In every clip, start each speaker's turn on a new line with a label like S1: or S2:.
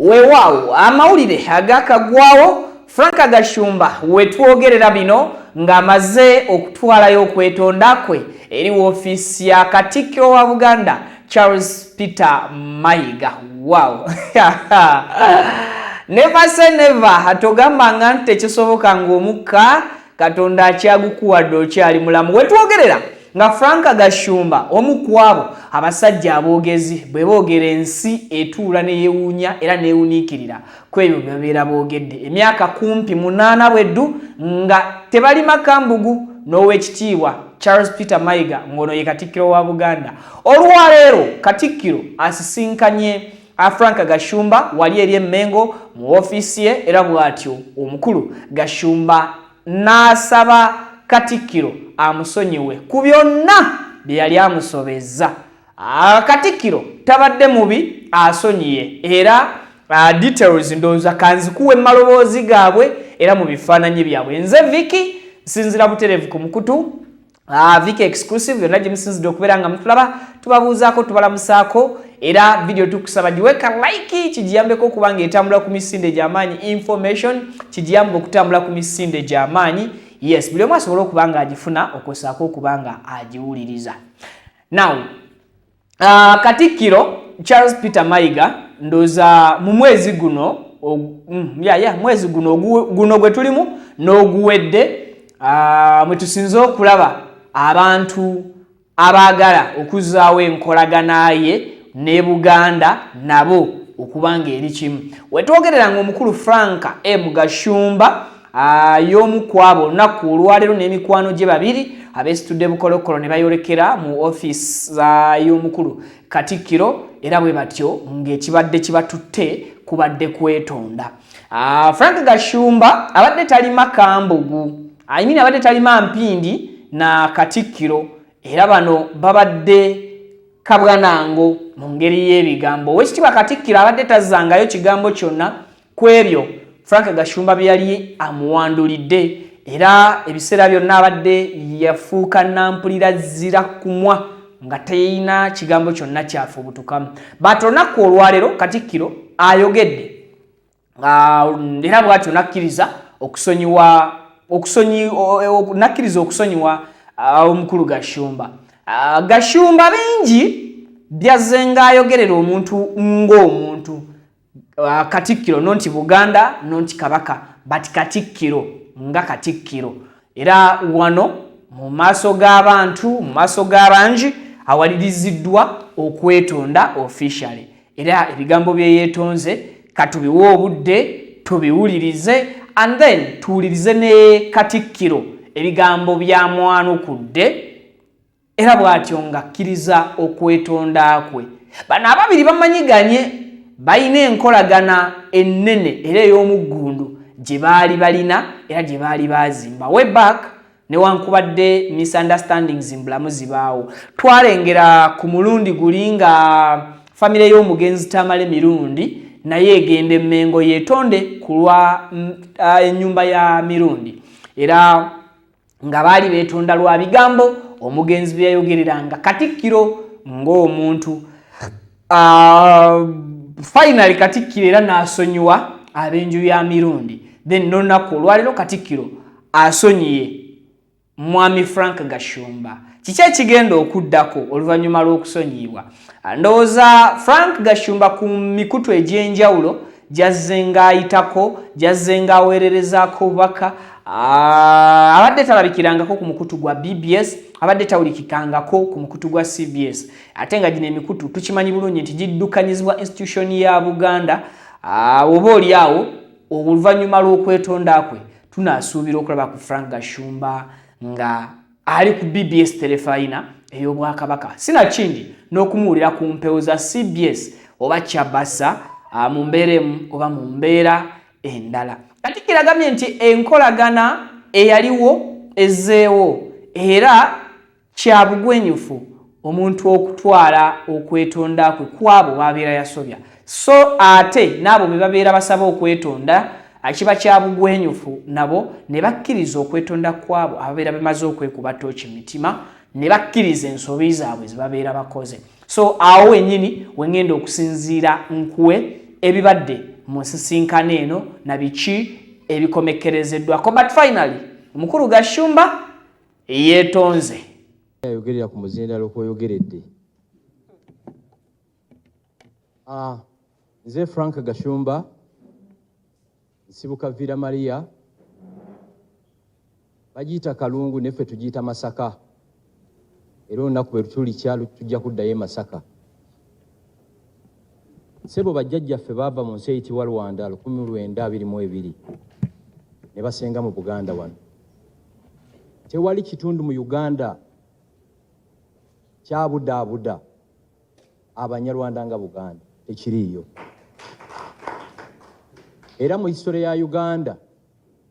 S1: weewaawo amawulire agakagwawo Frank Gashumba wetwogerera bino ng'amaze okutwalayo okwetonda kwe eri woofiisi ya Katikkiro wa Buganda Charles Peter Mayiga. Wow. Never say never. Atogambanga nti tekisoboka ng'omukka Katonda akyagukuwadde okyali mulamu. Wetwogerera nga Frank Gashumba omu ku abo abasajja aboogezi bwe boogera ensi etuula ne yeewuunya era neewuniikirira ku ebyo bye babeera boogedde emyaka kumpi 8 bweddu nga tebali makambugu n'owekitiibwa Charles Peter Mayiga ng'ono ye Katikkiro wa Buganda. Olwaleero Katikkiro asisinkanye Frank Gashumba wali eri Mengo mu ofiisi ye era bw'atyo omukulu Gashumba n'asaba Katikkiro amusonyiwe ku byonna bye yali amusobezza. Katikkiro tabadde mubi asonyiye era details ndowooza kanzikuwe maloboozi gaabwe era mu bifaananyi byabwe. Nze Vicky nsinzira butereevu ku mukutu Vicky exclusive yonna gye musinzidde okubeera nga mutulaba tubabuuzaako tubalamusaako era video tukusaba giweka like kijiyambeko okubanga etambula ku misinde gy'amaanyi information kijiyamba okutambula ku misinde gy'amaanyi. Yes, buli omu asobola okuba nga agifuna okusaako okuba nga agiwuliriza. Now, Katikkiro Charles Peter Mayiga ndooza mu mwezi guno mwezi guno gwe tulimu n'oguwedde mwe tusinze okulaba abantu abaagala okuzaawo enkolagana ye ne Buganda nabo okubanga eri kimu. Wetwogerera ng'omukulu Frank M. Gashumba y'omu ku abo olunaku olwaleero n'emikwano gye babiri abeesitudde bukolokolo ne bayolekera mu ofiisi y'omukulu Katikkiro era bwe batyo ng'ekibadde kibatutte kubadde kwetonda. Frank Gashumba abadde tali makambugu abadde tali mampindi na Katikkiro era bano babadde kabwanango mu ngeri y'ebigambo. Oweekitiibwa Katikkiro abadde tazzangayo kigambo kyonna ku ebyo Frank Gashumba bye yali amuwandulidde era ebiseera byonna abadde yafuuka nampulira zira kumwa nga teyina kigambo kyonna kyafubutukamu. But olunaku olwaleero Katikkiro ayogedde era bw'atyo nakkiriza okusonyiwa omukulu Gashumba. Gashumba bingi byazze ng'ayogerera omuntu ng'omuntu. Katikkiro nonti Buganda nonti Kabaka but Katikkiro nga Katikkiro era wano mu maaso g'abantu mu maaso g'abangi awaliriziddwa okwetonda officially era ebigambo bye yeetonze katubiwe obudde tubiwulirize and then tuwulirize ne Katikkiro ebigambo byamwanukudde era bw'atyo ng'akkiriza okwetonda kwe. Bano ababiri bamanyiganye bayina enkolagana ennene era ey'omuggundu gye baali balina era gye baali baazimba way back newankubadde misunderstandings mbulamu zibaawo. Twalengera ku mulundi guli nga famire y'omugenzi Tamale Mirundi naye egenda Mengo yeetonde ku lwa ennyumba ya Mirundi era nga baali beetonda lwa bigambo omugenzi bye yayogereranga Katikkiro ng'omuntu. Finally Katikkiro era n'asonyiwa ab'enju ya Mirundi. Then n'olunaku olwaleero Katikkiro asonyiye mwami Frank Gashumba. Kiki ekigenda okuddako oluvannyuma lw'okusonyiyibwa? Ndowooza Frank Gashumba ku mikutu egy'enjawulo gyazze ng'ayitako gyazze ng'aweererezaako obubaka. Abadde talabikirangako ku mukutu gwa BBS abadde tawulikikangako ku mukutu gwa CBS ate nga gino emikutu tukimanyi bulungi nti giddukanyizibwa institution ya Buganda. Oba oli awo oluvannyuma lw'okwetonda kwe tunaasuubira okulaba ku Frank Gashumba nga ali ku BBS terefayina ey'Obwakabaka sinakindi n'okumuwulira ku mpewo za CBS oba Kyabasa mu mbeera emu oba mu mbeera endala. Katikkiro agambye nti enkolagana eyaliwo ezzeewo era kya bugwenyufu omuntu okutwala okwetonda kwe kwabo babeera yasobya. So ate n'abo be babeera basaba okwetonda kiba kya bugwenyufu nabo ne bakkiriza okwetonda kwabo ababeera bamaze okwekuba tooki mitima ne bakkiriza ensobi zaabwe ze babeera bakoze. So awo wennyini wengenda okusinziira nkuwe ebibadde mu nsisinkano eno na biki ebikomekerezeddwako. But finally omukulu Gashumba yeetonze
S2: ayogerera ku muzindalo kw'oyogeredde. Nze Frank Gashumba nsibuka Villa Maria, bagiyita Kalungu neffe tugiyita Masaka, era olunaku bwe tuli kyalo tujja kuddayo Masaka. Sebo bajjajjaffe baava mu nsi eyitibwa Rwanda 1922 ne basenga mu Buganda wano. Tewali kitundu mu Uganda kyabudaabuda Abanyarwanda nga Buganda, tekiriiyo. Era mu historia ya Uganda,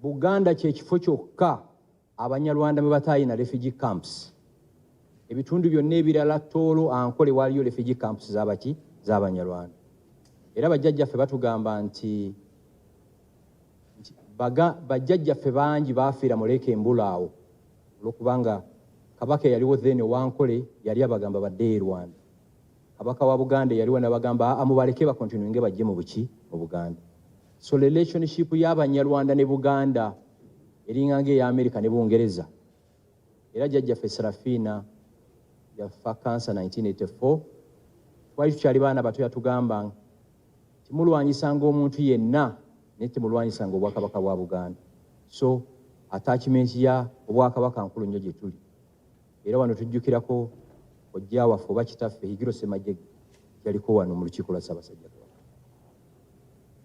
S2: Buganda kye kifo kyokka Abanyarwanda mwe batayina refugee camps. Ebitundu byonna ebirala Tooro, Ankole waliyo refugee camps z'abaki z'Abanyarwanda. Era bajjajjaffe batugamba nti bajjajjaffe bangi baafiira mu Lake Mbulaawo olwokubanga kabaka yaliwo then Wankole yali abagamba badde e Rwanda. Kabaka wa Buganda yaliwo n'abagamba amubaleke bakontinuinge bajje mu buki mu Buganda. So relationship y'Abanyarwanda ne Buganda eringa ng'eya Amerika ne Bungereza. Era jjajjaffe Serafina yafa cancer 1984. Twali tukyali baana bato yatugamba timulwanyisanga omuntu yenna ne timulwanyisanga obwakabaka bwa Buganda. So attachment ya obwakabaka nkulu nnyo gye tuli. Era wano tujjukirako ojja waffe oba kitaffe Higiro Ssemajjege yaliko wano mu lukiiko lwa Ssaabasajja Kabaka.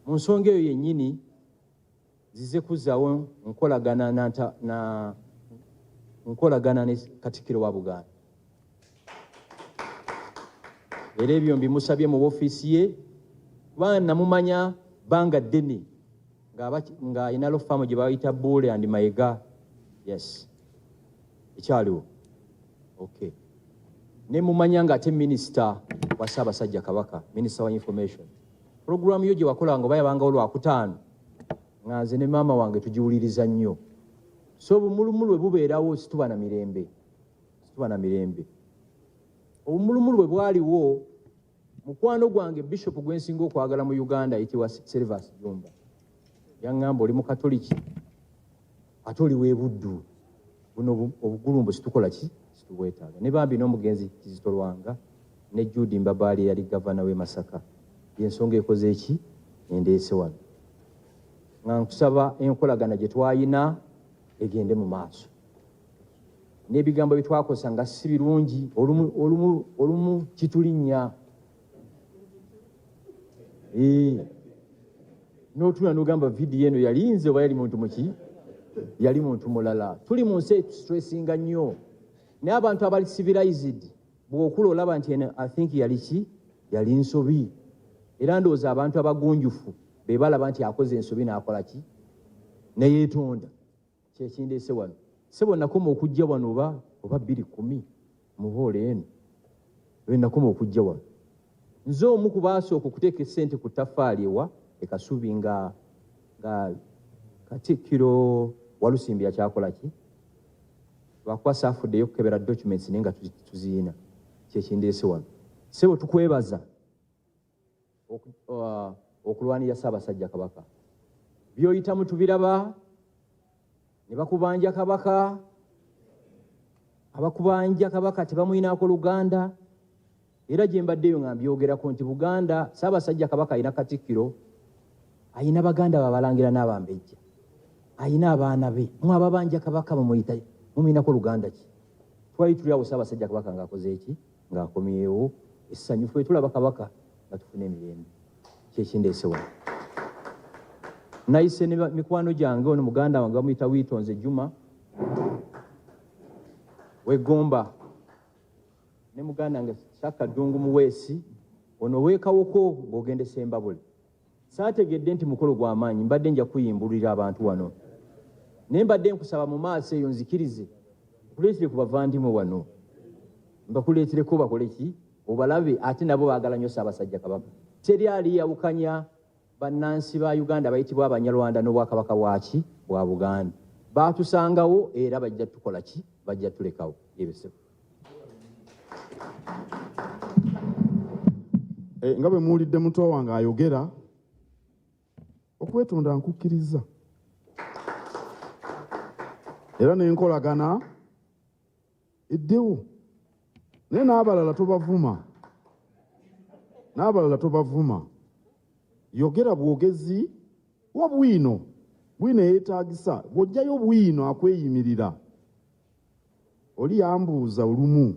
S2: Mu nsonga eyo yennyini zize kuzzaawo nkolagana ne Katikkiro wa Buganda. Era ebyo mbimusabye mu woofiisi ye kubanga namumanya bbanga ddene nga ayina lofaamu gye bayita Buule and Mayiga. Yes, ekyaliwo. Okay. Ne mumanya nga ate minisita wa Ssaabasajja Kabaka, minisita wa information. Programu yo gye wakola nga bayabanga olwakutaano nga nze ne maama wange tugiwuliriza nnyo. So obumulumulu bwe bubeerawo situba na mirembe. Obumulumulu bwe bwaliwo mukwano gwange Bishop gwensinga okwagala mu Uganda ayitibwa Silvers Jumba yaŋŋamba oli mu Katoliki ate oli w'e Buddu, buno obugulumbu situkola ki situbwetaaga. Ne bambi n'omugenzi Kizito Lwanga ne Judy Mbabaali yali gavana w'e Masaka, y'ensonga ekoze eki endeese wano. Nga nkusaba enkolagana gye twayina egende mu maaso. N'ebigambo bye twakosa nga si birungi olumu kitulinnya. N'otuna n'ogamba vidiyo eno yali nze oba yali muntu muki? Yali muntu mulala. Tuli mu nsi stressinga nnyo. Naye abantu abali civilized bw'okula olaba nti I think yali ki? Yali nsobi. Era ndowooza abantu abagunjufu be balaba nti akoze ensobi n'akola ki? Ne yeetonda. Kyekindeese wano. Sebo nakoma okujja wano oba 2010 mu Hoole eno. Bwe nakoma okujja wano. Nze omu ku baasooka okuteeka essente ku ttaffaali ewa e Kasubi nga Katikkiro Walusimbi yakyakola ki? Lwakwasa afuddeyo okukebera documents naye nga tuziyina. Kyekindeese wano. Sebo tukwebaza okulwanira Ssaabasajja Kabaka. By'oyitamu tubiraba ne bakubanja Kabaka. Abakubanja Kabaka tebamuyinaako Luganda. Era gye mbaddeyo nga mbyogerako nti Buganda Ssaabasajja Kabaka ayina Katikkiro, ayina Baganda babalangira n'Abambejja, ayina abaana be. Mwe ababanja Kabaka mumuyinako Luganda ki? Twali tuli awo Ssaabasajja Kabaka ng'akoze eki? Ng'akomyewo. Essanyufu bwe tulaba Kabaka nga tufuna emirembe. Kyekindeese wano. Nayise ne mikwano gyange ono muganda wange bamuyita Wiitonze Juma Wegomba ne muganda wange Saka Ddungu Muweesi ono weekawoko ng'ogenda Ssembabule. Saategedde nti mukolo gw'amaanyi mbadde nja kuyimbulira abantu wano. Naye mbadde nkusaba mu maaso eyo nzikirize kuleetere ku bavandimwe wano. Mbakuleetereko bakole ki? Obalabe ate nabo baagala nnyo Ssaabasajja Kabaka. Teri ali yawukanya bannansi ba Uganda bayitibwa Abanyarwanda n'Obwakabaka bwaki bwa Buganda. Baatusangawo era bajja tukola ki? Bajja tulekawo. Yebeseko.
S3: Nga bwe muwulidde muto wange ayogera, okwetonda nkukkiriza era n'enkolagana eddewo naye n'abalala tobavuma yogera bwogezi wa bwino yeetaagisa bw'ojjayo bwino akweyimirira oli yambuuza olumu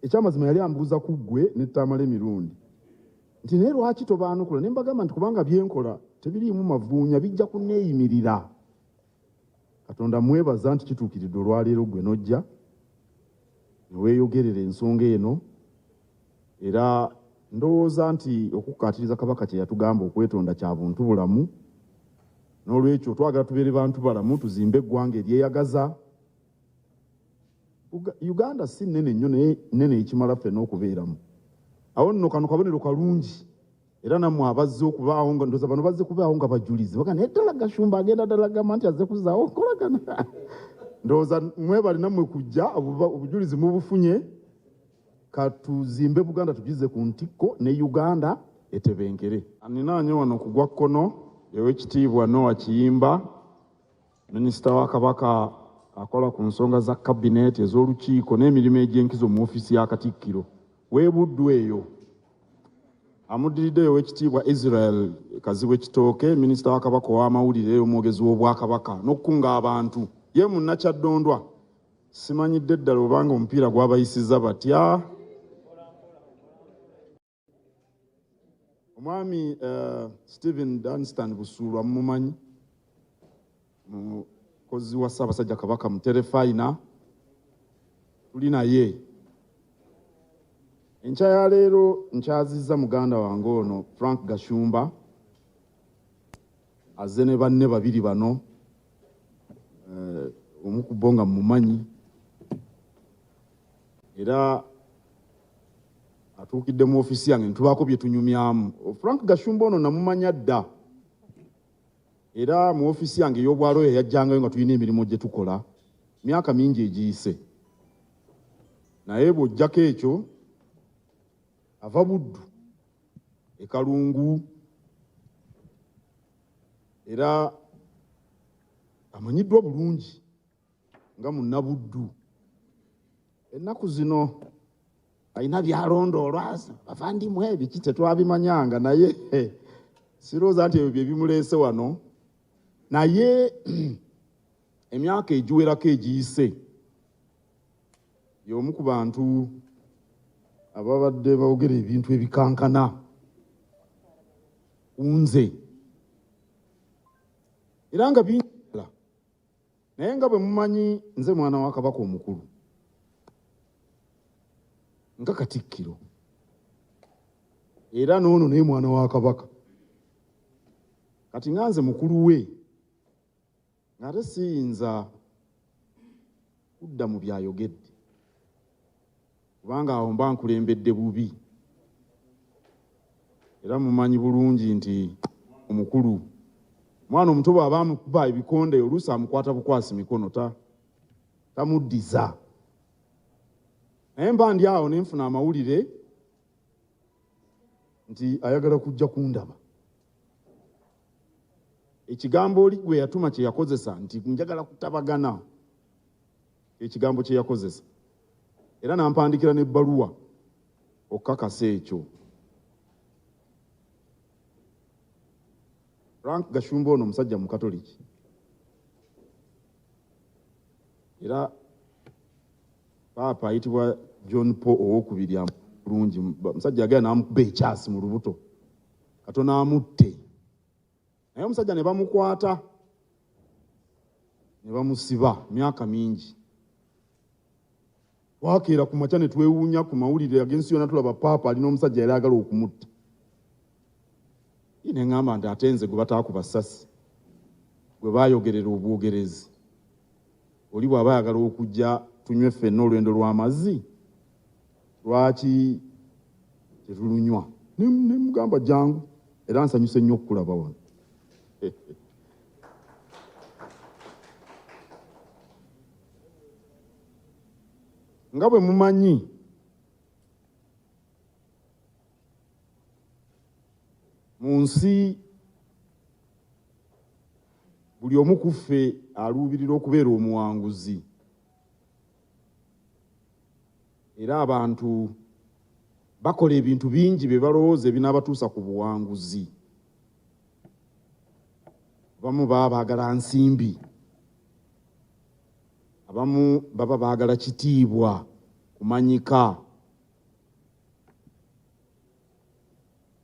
S3: ekyamazima yali ambuuza ku ggwe n'ettamala emirundi nti naye lwaki tobaanukula ne mbagamba nti kubanga byenkola tebiriimu mavuunya bijja kunneeyimirira Katonda mwebaza nti kituukiridde olwaleero gwe nojja ne weeyogerera ensonga eno era ndowooza nti okukkaatiriza kabaka kye yatugamba okwetonda kya buntu bulamu n'olwekyo twagala tubeere bantu balamu tuzimbe eggwanga eryeyagaza Uganda si nnene nnyo naye nnene ekimala ffenna okubeeramu awo nno kano kabonero kalungi era nammwe abazze okubaawo nga ndowooza bano bazze kubaawo nga bajulizi baga naye ddala Gashumba agenda ddala gamba nti azze kuzaawo nkolagana ndowooza mwebali nammwe kujja obujulizi mubufunye katuzimbe Buganda tugize ku ntikko ne Uganda etebenkere aninaanye wano ku gwa kkono Oweekitiibwa Noah Kiyimba minisita wa Kabaka akola ku nsonga za kabineeti ez'olukiiko n'emirimu egy'enkizo mu ofiisi ya Katikkiro weebuddu eyo amuddiridde Oweekitiibwa Israel Kazibwe Kitooke minisita wa Kabaka ow'amawulire omwogezi w'Obwakabaka n'okukunga abantu ye munnakyaddondwa simanyidde ddala obanga omupiira gwabayisizza batya omwami Stephen Dunstan Busuulwa mumumanyi mukozi wa Ssaabasajja Kabaka Muterefayina tuli naye enkya ya leero nkyazizza muganda wange ono Frank Gashumba azze ne banne babiri bano omu ku bo nga mmumanyi era atuukidde mu ofiisi yange ntubaako bye tunyumyamu Frank Gashumba ono namumanya dda era mu ofiisi yange ey'obwalo yajjangayo nga tulina emirimu gye tukola myaka mingi egiyise naye bw'ojjako ekyo ava Buddu e Kalungu era amanyiddwa bulungi nga munnabuddu ennaku zino alina byalondoolwa bavandimwe ebiki tetwabimanyanga naye sirowooza nti ebyo bye bimuleese wano naye emyaka egiwerako egiyise y'omu ku bantu ababadde boogera ebintu ebikankana kunze era nga binjala naye nga bwe mumanyi nze mwana wa Kabaka omukulu nga Katikkiro era n'ono naye mwana wa Kabaka kati nga nze mukulu we ng'ate siyinza kudda mu byayogedde kubanga awo mba nkulembedde bubi era mumanyi bulungi nti omukulu mwana omuto bw'aba amukuba ebikonde oluusi amukwata bukwasi mikono tamuddiza naye mba ndi awo ne nfuna amawulire nti ayagala kujja kundaba ekigambo oli gwe yatuma kye yakozesa nti njagala kutabagana ekigambo kye yakozesa era nampandikira n'ebbaluwa okukakasa ekyo Frank Gashumba ono omusajja mukatoliki era paapa ayitibwa John Paul owokubiri bulungi omusajja yagenda n'amukuba ekyasi mu lubuto Katonda amutte naye omusajja ne bamukwata ne bamusiba myaka mingi twakeera ku makya ne twewuunya ku mawulire agensi yonna tulaba paapa alina omusajja yali agala okumutta ne ŋŋamba nti ate nze gwe bataakuba ssasi gwe baayogerera obwogerezi oli bw'aba ayagala okujja tunywe ffenna olwendo lw'amazzi lwaki tetulunywa ne mugamba jangu era nsanyuse nnyo okukulaba wano nga bwe mumanyi mu nsi buli omu ku ffe aluubirira okubeera omuwanguzi. Era abantu bakola ebintu bingi bye balowooza ebinaabatuusa ku buwanguzi. Abamu baba baagala nsimbi, abamu baba baagala kitiibwa, kumanyika.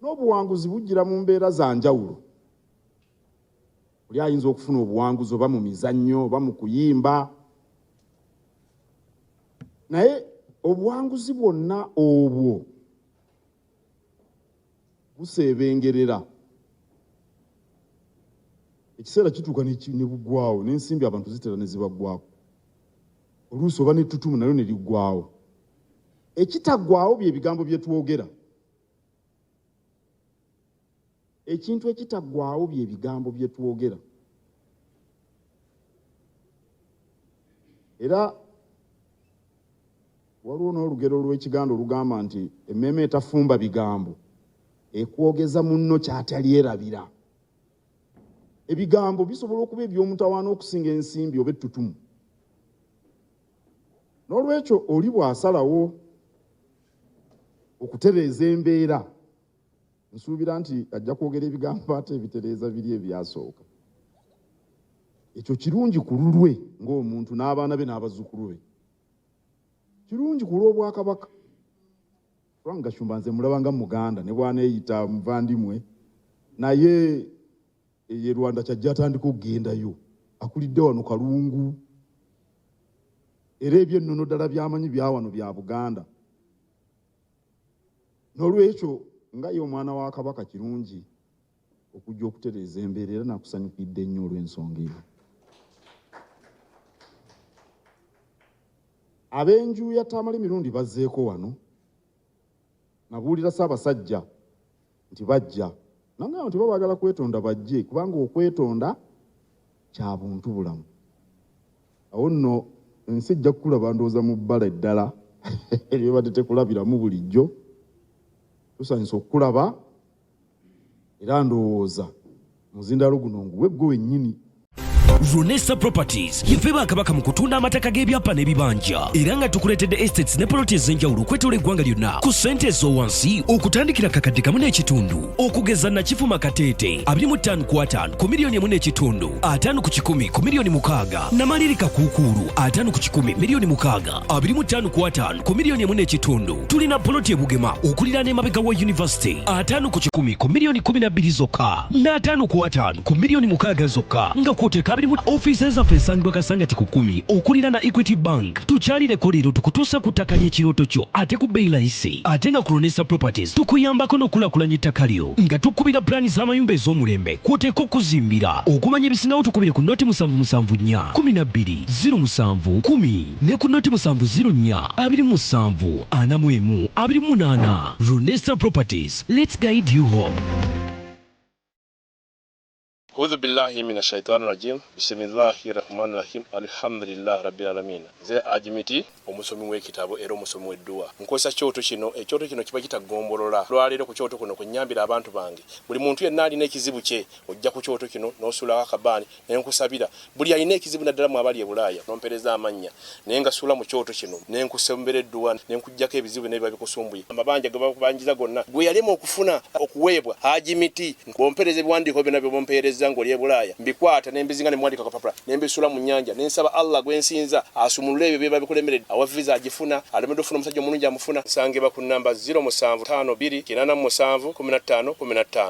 S3: N'obuwanguzi bujjira mu mbeera za njawulo. Buli ayinza okufuna obuwanguzi oba mu mizannyo oba mu kuyimba. Naye obuwanguzi bwonna obwo buseebengerera. Ekiseera kituuka ne buggwawo, n'ensimbi abantu zitera ne zibaggwako. Oluusi oba n'ettutumu nalyo ne liggwawo. Ekitaggwawo bye bigambo bye twogera. Ekintu ekitaggwawo bye bigambo bye twogera. Era waliwo n'olugero lw'Ekiganda olugamba nti emmeeme etafumba bigambo ekwogeza munno ky'atalyerabira. Ebigambo bisobola okuba eby'omutawaana okusinga ensimbi oba ettutumu. N'olwekyo oli bw'asalawo okutereeza embeera, nsuubira nti ajja kwogera ebigambo ate ebitereeza biri ebyasooka. Ekyo kirungi ku lulwe ng'omuntu n'abaana be n'abazzukulu be. Kirungi ku lw'Obwakabaka. Frank Gashumba nze mulaba nga Muganda ne bw'aneeyita muvandimwe, naye ye Rwanda kyajja atandika okugendayo. Akulidde wano Kalungu. Era eby'ennono ddala by'amanyi bya wano bya Buganda. N'olwekyo nga ye omwana wa Kabaka kirungi okujja okutereeza embeera, era nakusanyukidde nnyo olw'ensonga eyo. Ab'enju ya Tamale Mirundi bazzeeko wano. Nabuulira Ssaabasajja nti bajja. Nangamba nti babaagala kwetonda bajje, kubanga okwetonda kya buntu bulamu. Awo nno ensi ejja kukulaba ndowooza mu bbala eddala eryobadde tekulabiramu bulijjo. Tusanyusa okukulaba era ndowooza muzindaalo guno nguwe gwe wennyini.
S4: Runesa Properties yife bakabaka mu kutunda amataka g'ebyapa n'ebibanja era nga tukuletedde estates ne ploti ez'enjawulo okwetola eggwanga lyonna ku ssente ez'owansi okutandikira kakadde kamu n'ekitundu okugeza Nakifuma Kateete 25 ku 5 ku miliyoni 1.5, 5 ku 10 ku miliyoni 6, Namalirika Kuukulu 5 ku 10 miliyoni 6, 25 ku 5 ku miliyoni 1.5. Tulina ploti ebugema okuliraana emabega wa University 5 ku 10 ku miliyoni 12 zokka na 5 ku 5 ku miliyoni 6 zokka nga kwoteka offices of Esangwa Kasangati ku 10 okulira na Equity Bank. Tukyalireko leero tukutuusa ku ttaka ly'ekirooto kyo ate ku bbeeyi layisi. Ate nga ku Runesa Properties tukuyambako n'okulaakulanya ettaka lyo nga tukubira pulaani z'amayumba ez'omulembe kw'oteeka okuzimbira. Okumanya ebisingawo tukubire ku nnoti 774 12 07 10 ne ku nnoti 704 27 41 28. Runesa Properties, let's guide you home.
S5: أعوذ بالله من الشيطان الرجيم بسم الله الرحمن الرحيم الحمد لله رب العالمين. Ze ajimiti omusomi w'ekitabo era omusomi w'edduwa nkozesa kyoto kino ekyoto kino kiba kitagombolola lwaleero ku kyoto kuno kunyambira abantu bange buli muntu yenna alina ekizibu kye ojja ku kyoto kino n'osula akabaani nenkusabira buli alina ekizibu naddala mu abali e Bulaaya nompereza amannya naye nga sula mu kyoto kino nenkusembera edduwa nenkujjako ebizibu n'ebiba bikusumbuye amabanja ge bakubanjiza gonna gwe yalema okufuna okuweebwa ajimiti bompereza ebiwandiiko byonna bye bompereza ng'oli e Bulaaya mbikwata nembizinga ne mwandika kapapula nembisula mu nnyanja nensaba Allah gwensinza asumulule ebyo bye babikulemeredde awa visa agifuna alemedde ofuna omusajja omulungi amufuna nsange ba ku namba 0752 87 15 15